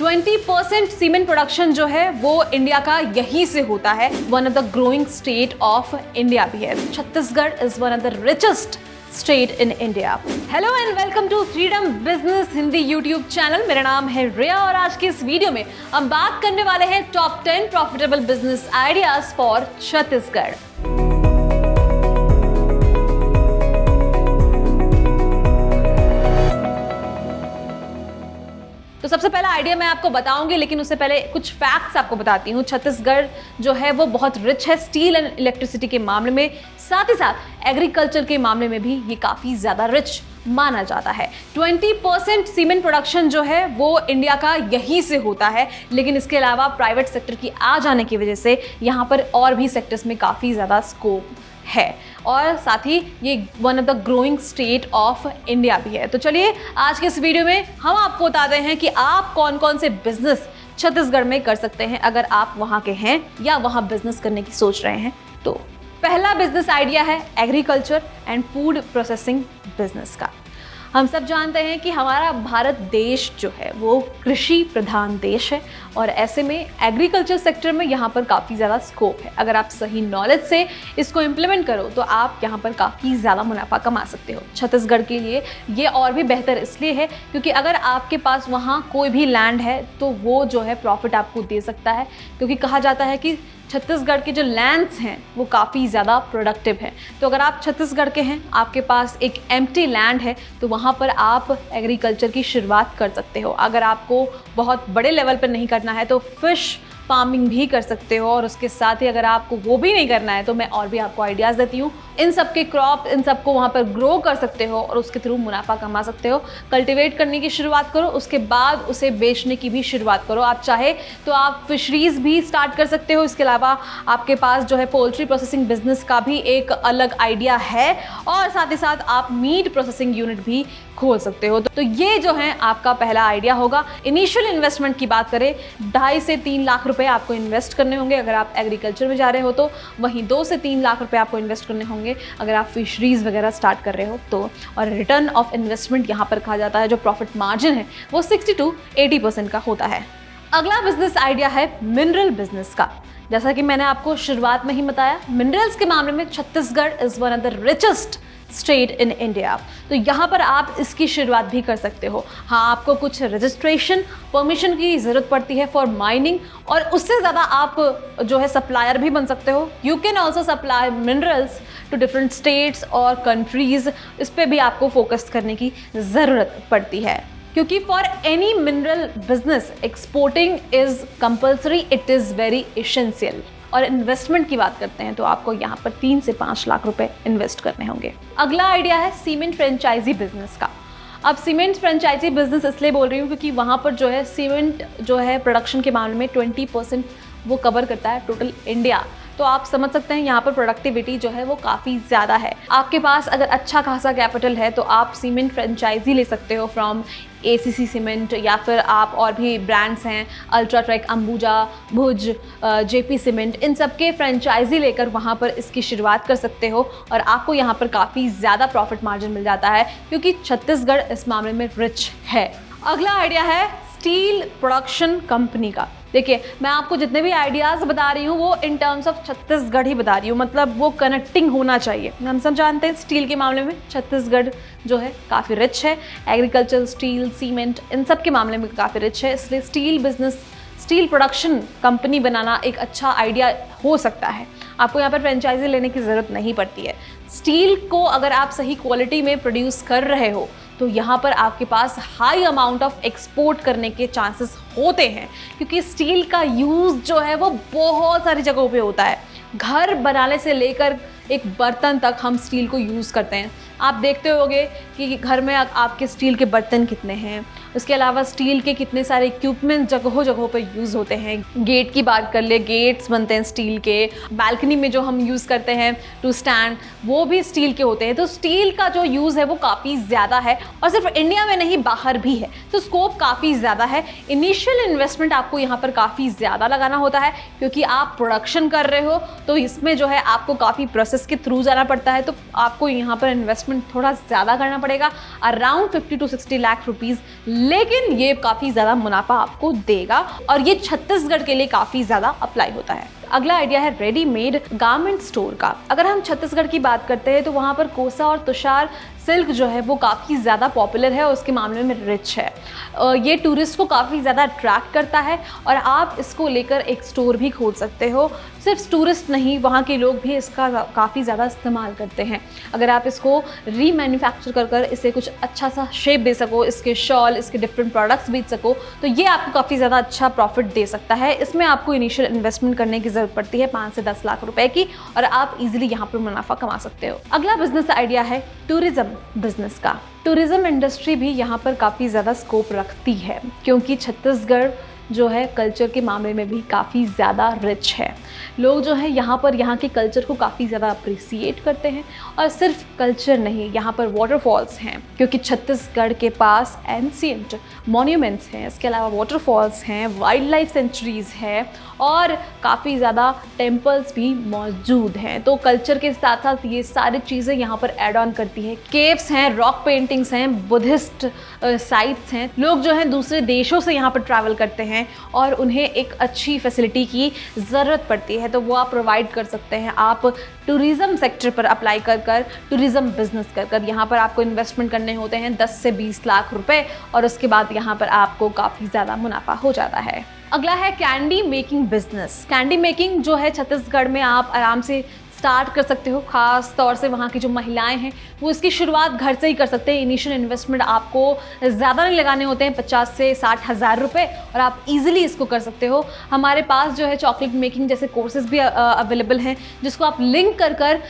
20% cement production जो है वो इंडिया का यहीं से होता है। One of the growing state of India भी है। Chhattisgarh is one of the richest state in India. Hello and welcome to Freedom Business Hindi YouTube channel. मेरा नाम है रिया और आज के इस वीडियो में हम बात करने वाले हैं top 10 profitable business ideas for Chhattisgarh. तो सबसे पहला आइडिया मैं आपको बताऊंगी, लेकिन उससे पहले कुछ फैक्ट्स आपको बताती हूँ। छत्तीसगढ़ जो है वो बहुत रिच है स्टील एंड इलेक्ट्रिसिटी के मामले में, साथ ही साथ एग्रीकल्चर के मामले में भी ये काफ़ी ज़्यादा रिच माना जाता है। 20% सीमेंट प्रोडक्शन जो है वो इंडिया का यहीं से होता है, लेकिन इसके अलावा प्राइवेट सेक्टर की आ जाने की वजह से यहाँ पर और भी सेक्टर्स में काफ़ी ज़्यादा स्कोप है और साथ ही ये one of the growing state of India भी है। तो चलिए आज के इस वीडियो में हम आपको बताते हैं कि आप कौन कौन से बिजनेस छत्तीसगढ़ में कर सकते हैं अगर आप वहाँ के हैं या वहाँ बिजनेस करने की सोच रहे हैं। तो पहला बिजनेस आइडिया है agriculture and food processing business का। हम सब जानते हैं कि हमारा भारत देश जो है वो कृषि प्रधान देश है और ऐसे में एग्रीकल्चर सेक्टर में यहाँ पर काफ़ी ज़्यादा स्कोप है। अगर आप सही नॉलेज से इसको इम्प्लीमेंट करो तो आप यहाँ पर काफ़ी ज़्यादा मुनाफा कमा सकते हो। छत्तीसगढ़ के लिए ये और भी बेहतर इसलिए है क्योंकि अगर आपके पास वहाँ कोई भी लैंड है तो वो जो है प्रॉफिट आपको दे सकता है, क्योंकि कहा जाता है कि छत्तीसगढ़ के जो लैंड्स हैं वो काफ़ी ज़्यादा प्रोडक्टिव हैं। तो अगर आप छत्तीसगढ़ के हैं, आपके पास एक एम्प्टी लैंड है, तो वहाँ पर आप एग्रीकल्चर की शुरुआत कर सकते हो। अगर आपको बहुत बड़े लेवल पर नहीं करना है तो फिश फार्मिंग भी कर सकते हो, और उसके साथ ही अगर आपको वो भी नहीं करना है तो मैं और भी आपको आइडियाज़ देती हूँ। इन सब के क्रॉप, इन सबको वहाँ पर ग्रो कर सकते हो और उसके थ्रू मुनाफा कमा सकते हो। कल्टीवेट करने की शुरुआत करो, उसके बाद उसे बेचने की भी शुरुआत करो। आप चाहे तो आप फिशरीज़ भी स्टार्ट कर सकते हो। इसके अलावा आपके पास जो है पोल्ट्री प्रोसेसिंग बिजनेस का भी एक अलग आइडिया है और साथ ही साथ आप मीट प्रोसेसिंग यूनिट भी खोल सकते हो। तो ये जो है आपका पहला आइडिया होगा। इनिशियल इन्वेस्टमेंट की बात करें, 2.5 से 3 लाख रुपए आपको इन्वेस्ट करने होंगे अगर आप एग्रीकल्चर में जा रहे हो तो, वहीं 2 से 3 लाख रुपए आपको इन्वेस्ट करने होंगे अगर आप फिशरीज वगैरह स्टार्ट कर रहे हो तो। और रिटर्न ऑफ इन्वेस्टमेंट यहाँ पर कहा जाता है, जो प्रॉफिट मार्जिन है वो 60 to 80% का होता है। अगला बिजनेस आइडिया है मिनरल बिजनेस का। जैसा कि मैंने आपको शुरुआत में ही बताया, मिनरल्स के मामले में Chhattisgarh is one of the richest state in India. तो यहाँ पर आप इसकी शुरुआत भी कर सकते हो। हाँ, आपको कुछ रजिस्ट्रेशन परमिशन की ज़रूरत पड़ती है फॉर माइनिंग, और उससे ज़्यादा आप जो है सप्लायर भी बन सकते हो। You can also supply minerals to different states और कंट्रीज़। इस पर भी आपको फोकस करने की ज़रूरत पड़ती है, क्योंकि for any mineral business exporting is compulsory, it is very essential. और इन्वेस्टमेंट की बात करते हैं तो आपको यहाँ पर 3 से 5 लाख रुपए इन्वेस्ट करने होंगे। अगला आइडिया है सीमेंट फ्रेंचाइजी बिजनेस का। अब सीमेंट फ्रेंचाइजी बिजनेस इसलिए बोल रही हूँ क्योंकि वहाँ पर जो है सीमेंट जो है प्रोडक्शन के मामले में 20% वो कवर करता है टोटल इंडिया। तो आप समझ सकते हैं यहाँ पर प्रोडक्टिविटी जो है वो काफ़ी ज़्यादा है। आपके पास अगर अच्छा खासा कैपिटल है तो आप सीमेंट फ्रेंचाइजी ले सकते हो फ्रॉम ACC सीमेंट, या फिर आप और भी ब्रांड्स हैं अल्ट्राटेक, अंबुजा, भुज, JP सीमेंट, इन सब के फ्रेंचाइजी लेकर वहाँ पर इसकी शुरुआत कर सकते हो और आपको यहाँ पर काफ़ी ज़्यादा प्रॉफिट मार्जिन मिल जाता है क्योंकि छत्तीसगढ़ इस मामले में रिच है। अगला आइडिया है स्टील प्रोडक्शन कंपनी का। देखिए, मैं आपको जितने भी आइडियाज़ बता रही हूँ वो इन टर्म्स ऑफ छत्तीसगढ़ ही बता रही हूँ, मतलब वो कनेक्टिंग होना चाहिए। हम सब जानते हैं स्टील के मामले में छत्तीसगढ़ जो है काफ़ी रिच है। एग्रीकल्चर, स्टील, सीमेंट, इन सब के मामले में काफ़ी रिच है, इसलिए steel business, steel production company बनाना एक अच्छा आइडिया हो सकता है। आपको यहाँ पर फ्रेंचाइजी लेने की ज़रूरत नहीं पड़ती है। स्टील को अगर आप सही क्वालिटी में प्रोड्यूस कर रहे हो तो यहाँ पर आपके पास हाई अमाउंट ऑफ एक्सपोर्ट करने के चांसेस होते हैं, क्योंकि स्टील का यूज़ जो है वो बहुत सारी जगहों पे होता है। घर बनाने से लेकर एक बर्तन तक हम स्टील को यूज़ करते हैं। आप देखते होंगे कि घर में आपके स्टील के बर्तन कितने हैं। उसके अलावा स्टील के कितने सारे इक्विपमेंट जगहों जगहों पर यूज़ होते हैं। गेट की बात कर ले, गेट्स बनते हैं स्टील के। बालकनी में जो हम यूज़ करते हैं टू स्टैंड, वो भी स्टील के होते हैं। तो स्टील का जो यूज़ है वो काफ़ी ज़्यादा है और सिर्फ इंडिया में नहीं बाहर भी है, तो स्कोप काफ़ी ज़्यादा है। इनिशियल इन्वेस्टमेंट आपको यहाँ पर काफ़ी ज़्यादा लगाना होता है क्योंकि आप प्रोडक्शन कर रहे हो, तो इसमें जो है आपको काफ़ी प्रोसेस के थ्रू जाना पड़ता है, तो आपको यहाँ पर इन्वेस्टमेंट थोड़ा ज़्यादा करना पड़ेगा। अराउंड 50 to 60 लाख रुपीज़ लेकिन ये काफ़ी ज़्यादा मुनाफा आपको देगा और ये छत्तीसगढ़ के लिए काफ़ी ज़्यादा अप्लाई होता है। अगला आइडिया है रेडीमेड गारमेंट स्टोर का। अगर हम छत्तीसगढ़ की बात करते हैं तो वहाँ पर कोसा और तुषार सिल्क जो है वो काफ़ी ज़्यादा पॉपुलर है और उसके मामले में रिच है। ये टूरिस्ट को काफ़ी ज़्यादा अट्रैक्ट करता है और आप इसको लेकर एक स्टोर भी खोल सकते हो। सिर्फ टूरिस्ट नहीं, वहाँ के लोग भी इसका काफ़ी ज़्यादा इस्तेमाल करते हैं। अगर आप इसको रीमैन्युफैक्चर कर इसे कुछ अच्छा सा शेप दे सको, इसके शॉल, इसके डिफरेंट प्रोडक्ट्स बेच सको, तो ये आपको काफ़ी ज़्यादा अच्छा प्रॉफिट दे सकता है। इसमें आपको इनिशियल इन्वेस्टमेंट करने की ज़रूरत पड़ती है 5 से 10 लाख रुपए की और आप इजीली यहाँ पर मुनाफा कमा सकते हो। अगला बिजनेस आइडिया है टूरिज्म बिजनेस का। टूरिज्म इंडस्ट्री भी यहाँ पर काफ़ी ज़्यादा स्कोप रखती है क्योंकि छत्तीसगढ़ जो है कल्चर के मामले में भी काफ़ी ज़्यादा रिच है। लोग जो है यहाँ पर यहाँ के कल्चर को काफ़ी ज़्यादा अप्रिसिएट करते हैं और सिर्फ कल्चर नहीं, यहाँ पर वाटरफॉल्स हैं क्योंकि छत्तीसगढ़ के पास एंशिएंट मॉन्यूमेंट्स हैं, इसके अलावा वाटरफॉल्स हैं, वाइल्ड लाइफ सेंचुरीज़ हैं और काफ़ी ज़्यादा टेम्पल्स भी मौजूद हैं। तो कल्चर के साथ साथ ये सारी चीज़ें यहाँ पर ऐड ऑन करती है। केव्स हैं, रॉक पेंटिंग्स हैं, बुद्धिस्ट साइट्स हैं। लोग जो हैं दूसरे देशों से यहाँ पर ट्रैवल करते हैं और उन्हें एक अच्छी फैसिलिटी की ज़रूरत पड़ती है, तो वो आप प्रोवाइड कर सकते हैं। आप टूरिज़्म सेक्टर पर अप्लाई कर टूरिज़्म बिजनेस कर यहाँ पर आपको इन्वेस्टमेंट करने होते हैं 10 से 20 लाख रुपए और उसके बाद यहाँ पर आपको काफ़ी ज़्यादा मुनाफा हो जाता है। अगला है candy making business. Candy making जो है छत्तीसगढ़ में आप आराम से स्टार्ट कर सकते हो। खास तौर से वहाँ की जो महिलाएं हैं वो इसकी शुरुआत घर से ही कर सकते हैं। इनिशियल इन्वेस्टमेंट आपको ज़्यादा नहीं लगाने होते हैं, 50 से 60 हज़ार रुपये, और आप इजीली इसको कर सकते हो। हमारे पास जो है चॉकलेट मेकिंग जैसे कोर्सेज भी अवेलेबल हैं जिसको आप लिंक कर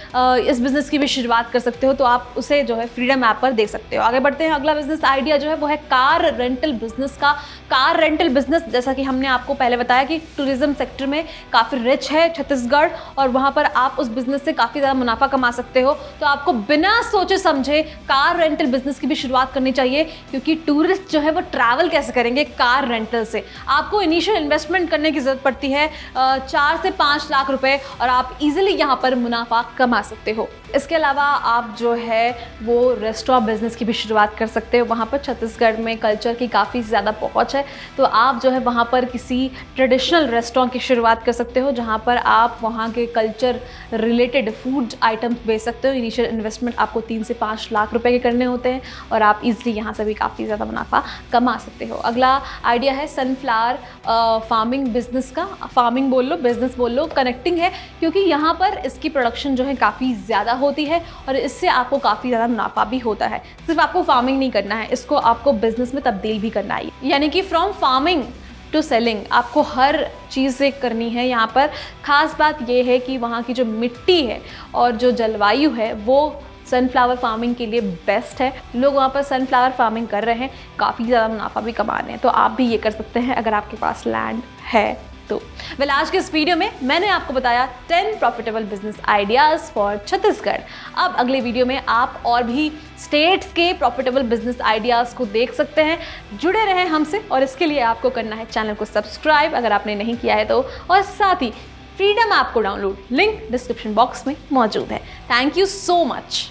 इस बिज़नेस की भी शुरुआत कर सकते हो, तो आप उसे जो है फ्रीडम ऐप पर देख सकते हो। आगे बढ़ते हैं। अगला बिजनेस आइडिया जो है वो है कार रेंटल बिजनेस का। कार रेंटल बिजनेस, जैसा कि हमने आपको पहले बताया कि टूरिज्म सेक्टर में काफ़ी रिच है छत्तीसगढ़ और वहाँ पर आप उस बिजनेस से काफ़ी ज़्यादा मुनाफा कमा सकते हो। तो आपको बिना सोचे समझे कार रेंटल बिजनेस की भी शुरुआत करनी चाहिए क्योंकि टूरिस्ट जो है वो ट्रैवल कैसे करेंगे कार रेंटल से। आपको इनिशियल इन्वेस्टमेंट करने की ज़रूरत पड़ती है 4 से 5 लाख रुपए और आप इजीली यहाँ पर मुनाफा कमा सकते हो। इसके अलावा आप जो है वो रेस्टोरेंट बिजनेस की भी शुरुआत कर सकते हो। वहाँ पर छत्तीसगढ़ में कल्चर की काफ़ी ज़्यादा पहुँच है, तो आप जो है वहाँ पर किसी ट्रेडिशनल रेस्टोरेंट की शुरुआत कर सकते हो जहाँ पर आप वहाँ के कल्चर रिलेटेड फूड आइटम्स बेच सकते हो। इनिशियल इन्वेस्टमेंट आपको 3 से 5 लाख रुपए के करने होते हैं और आप इजीली यहाँ से भी काफ़ी ज़्यादा मुनाफा कमा सकते हो। अगला आइडिया है सनफ्लावर फार्मिंग बिजनेस का। फार्मिंग बोल लो, बिजनेस बोल लो, कनेक्टिंग है क्योंकि यहाँ पर इसकी प्रोडक्शन जो है काफ़ी ज़्यादा होती है और इससे आपको काफ़ी ज़्यादा मुनाफा भी होता है। सिर्फ आपको फार्मिंग नहीं करना है, इसको आपको बिजनेस में तब्दील भी करना है, यानी कि फ्रॉम फार्मिंग टू सेलिंग आपको हर चीज़ें करनी है। यहाँ पर ख़ास बात यह है कि वहाँ की जो मिट्टी है और जो जलवायु है वो सनफ्लावर फार्मिंग के लिए बेस्ट है। लोग वहाँ पर सनफ्लावर फार्मिंग कर रहे हैं, काफ़ी ज़्यादा मुनाफा भी कमा रहे हैं, तो आप भी ये कर सकते हैं अगर आपके पास लैंड है तो। आज के इस वीडियो में मैंने आपको बताया 10 profitable business ideas for Chhattisgarh. अब अगले वीडियो में आप और भी स्टेट्स के प्रॉफिटेबल बिजनेस आइडियाज़ को देख सकते हैं। जुड़े रहें हमसे और इसके लिए आपको करना है चैनल को सब्सक्राइब अगर आपने नहीं किया है तो, और साथ ही फ्रीडम ऐप को डाउनलोड, लिंक डिस्क्रिप्शन बॉक्स में मौजूद है। Thank you so much.